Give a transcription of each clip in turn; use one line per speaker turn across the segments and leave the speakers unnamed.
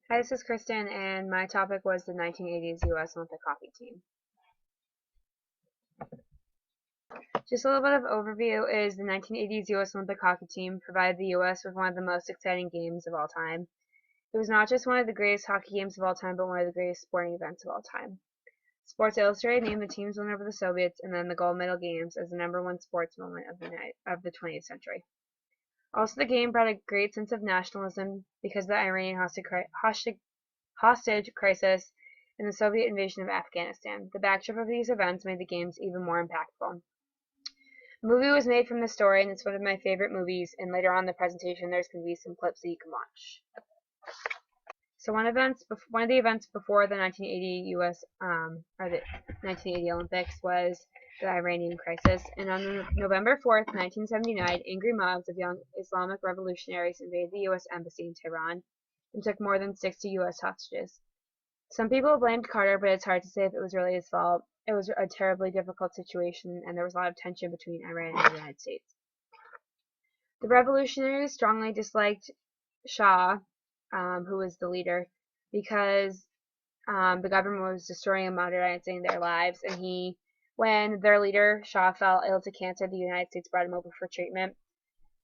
Hi, this is Kristen, and my topic was the 1980s U.S. Olympic hockey team. Just a little bit of overview is the 1980s U.S. Olympic hockey team provided the U.S. with one of the most exciting games of all time. It was not just one of the greatest hockey games of all time, but one of the greatest sporting events of all time. Sports Illustrated named the team's win over the Soviets and then the gold medal games as the #1 sports moment of the 20th century. Also, the game brought a great sense of nationalism because of the Iranian hostage crisis and the Soviet invasion of Afghanistan. The backdrop of these events made the games even more impactful. A movie was made from the story, and it's one of my favorite movies, and later on in the presentation there's going to be some clips that you can watch. So one of the events before the 1980 U.S. Or the 1980 Olympics was the Iranian crisis, and on November 4th, 1979, angry mobs of young Islamic revolutionaries invaded the U.S. Embassy in Tehran and took more than 60 U.S. hostages. Some people blamed Carter, but it's hard to say if it was really his fault. It was a terribly difficult situation, and there was a lot of tension between Iran and the United States. The revolutionaries strongly disliked Shah, who was the leader, because the government was destroying and modernizing their lives, and when their leader, Shah, fell ill to cancer, the United States brought him over for treatment.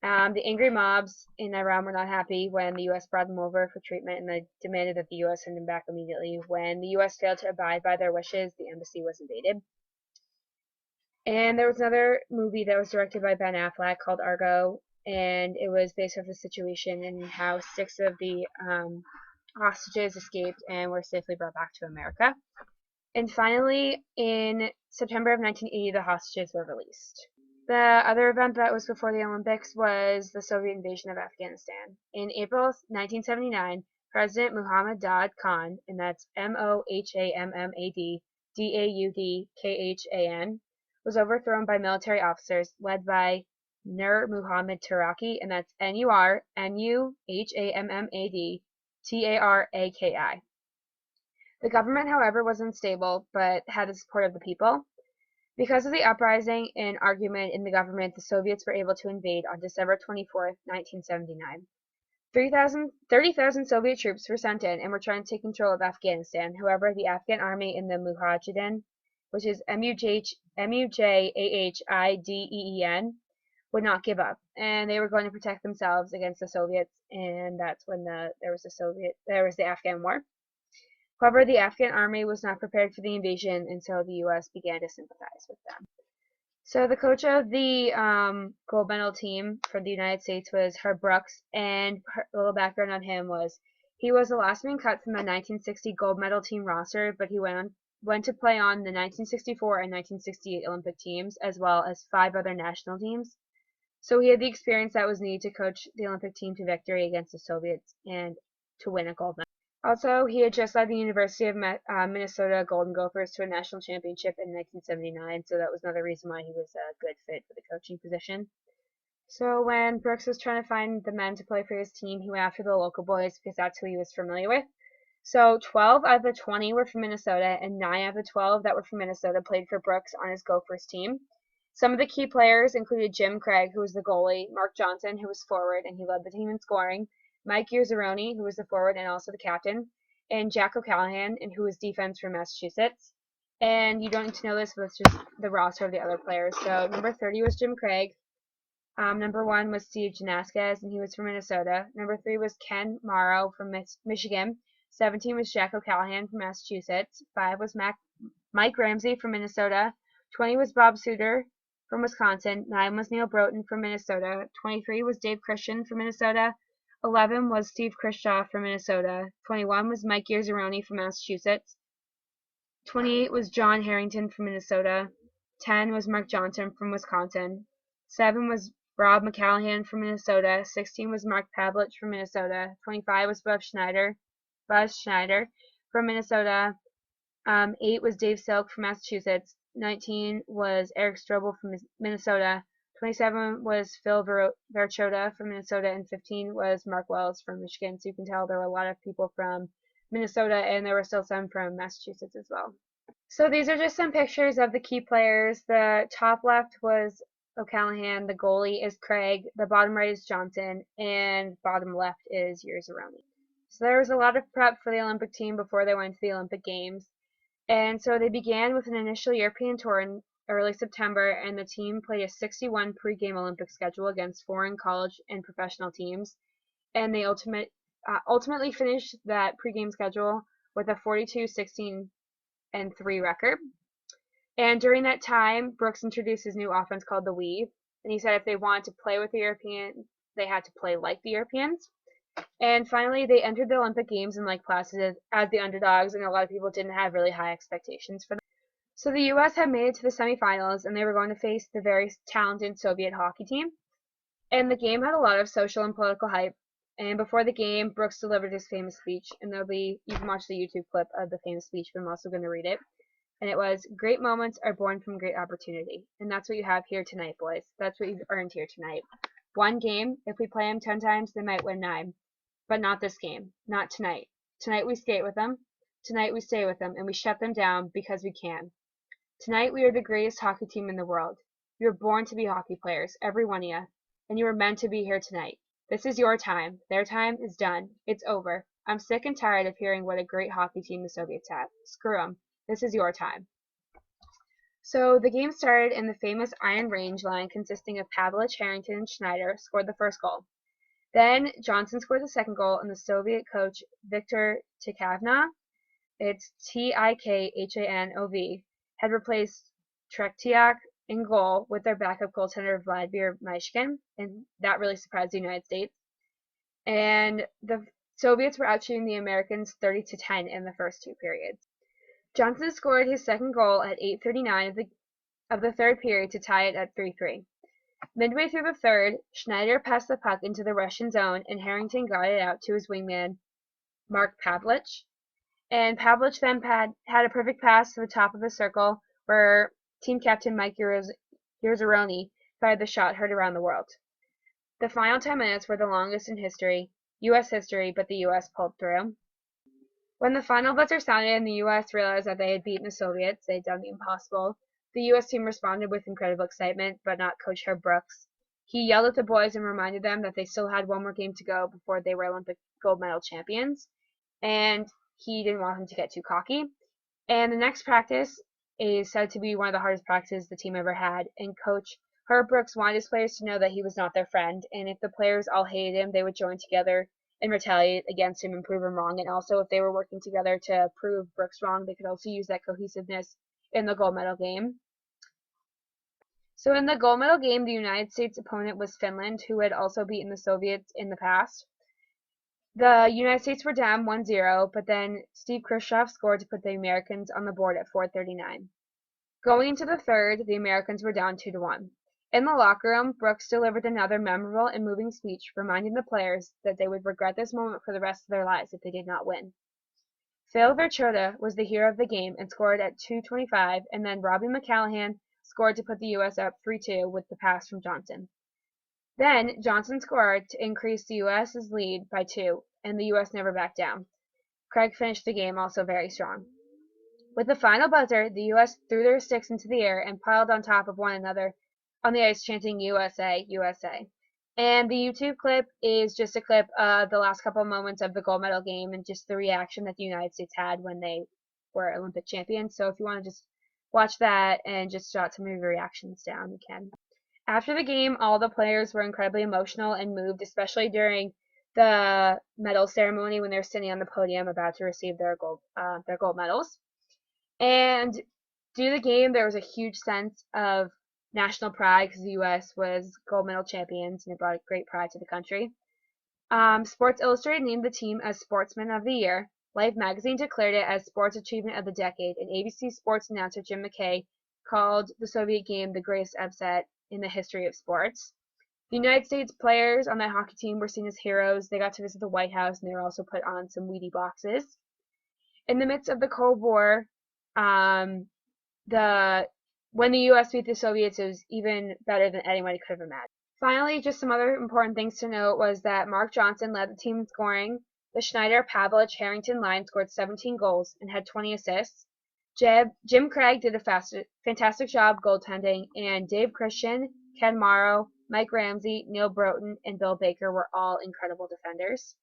The angry mobs in Iran were not happy when the U.S. brought them over for treatment, and they demanded that the U.S. send them back immediately. When the U.S. failed to abide by their wishes, the embassy was invaded. And there was another movie that was directed by Ben Affleck called Argo, and it was based off the situation and how 6 of the hostages escaped and were safely brought back to America. And finally, in September of 1980, the hostages were released. The other event that was before the Olympics was the Soviet invasion of Afghanistan. In April 1979, President Muhammad Daud Khan, and that's Mohammad Daud Khan, was overthrown by military officers led by Nur Muhammad Taraki, and that's NurMuhammad Taraki. The government, however, was unstable, but had the support of the people. Because of the uprising and argument in the government, the Soviets were able to invade on December 24, 1979. 30,000 Soviet troops were sent in and were trying to take control of Afghanistan. However, the Afghan army in the Mujahideen, which is Mujahideen, would not give up, and they were going to protect themselves against the Soviets, and that's when there was the Afghan War. However, the Afghan army was not prepared for the invasion, and so the U.S. began to sympathize with them. So the coach of the gold medal team for the United States was Herb Brooks, and a little background on him was he was the last man cut from the 1960 gold medal team roster, but he went to play on the 1964 and 1968 Olympic teams, as well as 5 other national teams. So he had the experience that was needed to coach the Olympic team to victory against the Soviets and to win a gold medal. Also, he had just led the University of Minnesota Golden Gophers to a national championship in 1979, so that was another reason why he was a good fit for the coaching position. So when Brooks was trying to find the men to play for his team, he went after the local boys because that's who he was familiar with. So 12 out of the 20 were from Minnesota, and 9 out of the 12 that were from Minnesota played for Brooks on his Gophers team. Some of the key players included Jim Craig, who was the goalie, Mark Johnson, who was forward, and he led the team in scoring, Mike Yuzeroni, who was the forward and also the captain, and Jack O'Callahan, and who was defense from Massachusetts. And you don't need to know this, but it's just the roster of the other players. So number 30 was Jim Craig. Number 1 was Steve Janaskes, and he was from Minnesota. Number 3 was Ken Morrow from Michigan. 17 was Jack O'Callahan from Massachusetts. 5 was Mike Ramsey from Minnesota. 20 was Bob Suter from Wisconsin. 9 was Neil Broughton from Minnesota. 23 was Dave Christian from Minnesota. 11 was Steve Kristoff from Minnesota. 21 was Mike Yuzeroni from Massachusetts. 28 was John Harrington from Minnesota. 10 was Mark Johnson from Wisconsin. 7 was Rob McCallahan from Minnesota. 16 was Mark Pavlich from Minnesota. 25 was Buzz Schneider from Minnesota. 8 was Dave Silk from Massachusetts. 19 was Eric Strobel from Minnesota. 27 was Phil Verchota from Minnesota, and 15 was Mark Wells from Michigan. So you can tell there were a lot of people from Minnesota, and there were still some from Massachusetts as well. So these are just some pictures of the key players. The top left was O'Callahan, the goalie is Craig, the bottom right is Johnson, and bottom left is Yuzeroni. So there was a lot of prep for the Olympic team before they went to the Olympic Games. And so they began with an initial European tour in early September, and the team played a 61 pre-game Olympic schedule against foreign college and professional teams. And they ultimately finished that pre-game schedule with a 42-16-3 record. And during that time, Brooks introduced his new offense called the Weave. And he said if they wanted to play with the Europeans, they had to play like the Europeans. And finally, they entered the Olympic Games in Lake Placid as the underdogs, and a lot of people didn't have really high expectations for them. So the U.S. had made it to the semifinals, and they were going to face the very talented Soviet hockey team. And the game had a lot of social and political hype. And before the game, Brooks delivered his famous speech, and you can watch the YouTube clip of the famous speech, but I'm also going to read it. And it was, "Great moments are born from great opportunity." And that's what you have here tonight, boys. That's what you've earned here tonight. One game, if we play them 10 times, they might win 9. But not this game. Not tonight. Tonight we skate with them. Tonight we stay with them, and we shut them down because we can. Tonight we are the greatest hockey team in the world. You were born to be hockey players, every one of you, and you were meant to be here tonight. This is your time. Their time is done. It's over. I'm sick and tired of hearing what a great hockey team the Soviets have. Screw them. This is your time. So the game started, and the famous Iron Range line consisting of Pavelich, Harrington, and Schneider scored the first goal. Then Johnson scored the second goal, and the Soviet coach Viktor Tikhanov, it's Tikhanov, had replaced Tretiak in goal with their backup goaltender Vladimir Myshkin, and that really surprised the United States. And the Soviets were outshooting the Americans 30-10 in the first 2 periods. Johnson scored his second goal at 8:39 of the third period to tie it at 3-3. Midway through the third, Schneider passed the puck into the Russian zone, and Harrington got it out to his wingman, Mark Pavelich. And Pavelich then had a perfect pass to the top of the circle, where team captain Mike Yerzaroni fired the shot heard around the world. The final 10 minutes were the longest in U.S. history, but the U.S. pulled through. When the final buzzer sounded and the U.S. realized that they had beaten the Soviets, they had done the impossible, the U.S. team responded with incredible excitement, but not Coach Herb Brooks. He yelled at the boys and reminded them that they still had one more game to go before they were Olympic gold medal champions, and he didn't want them to get too cocky. And the next practice is said to be one of the hardest practices the team ever had, and Coach Herb Brooks wanted his players to know that he was not their friend, and if the players all hated him, they would join together and retaliate against him and prove him wrong. And also, if they were working together to prove Brooks wrong, they could also use that cohesiveness in the gold medal game. So in the gold medal game, the United States opponent was Finland, who had also beaten the Soviets in the past. The United States were down 1-0, but then Steve Khrushchev scored to put the Americans on the board at 4:39. Going into the third, the Americans were down 2-1. In the locker room, Brooks delivered another memorable and moving speech, reminding the players that they would regret this moment for the rest of their lives if they did not win. Phil Verchota was the hero of the game and scored at 2:25, and then Robbie McCallaghan scored to put the U.S. up 3-2 with the pass from Johnson. Then Johnson scored to increase the U.S.'s lead by 2, and the U.S. never backed down. Craig finished the game also very strong. With the final buzzer, the U.S. threw their sticks into the air and piled on top of one another on the ice chanting USA, USA. And the YouTube clip is just a clip of the last couple of moments of the gold medal game and just the reaction that the United States had when they were Olympic champions. So if you want to just watch that and just jot some of your reactions down, you can. After the game, all the players were incredibly emotional and moved, especially during the medal ceremony when they were standing on the podium about to receive their gold medals. And due to the game, there was a huge sense of national pride because the U.S. was gold medal champions, and it brought great pride to the country. Sports Illustrated named the team as Sportsman of the Year. Life magazine declared it as Sports Achievement of the Decade, and ABC Sports announcer Jim McKay called the Soviet game the greatest upset in the history of sports. The United States players on that hockey team were seen as heroes. They got to visit the White House, and they were also put on some Wheatie boxes. In the midst of the Cold War, when the U.S. beat the Soviets, it was even better than anyone could have imagined. Finally, just some other important things to note was that Mark Johnson led the team in scoring. The Schneider, Pavelich, Harrington line scored 17 goals and had 20 assists. Jim Craig did a fantastic job goaltending, and Dave Christian, Ken Morrow, Mike Ramsey, Neil Broughton, and Bill Baker were all incredible defenders.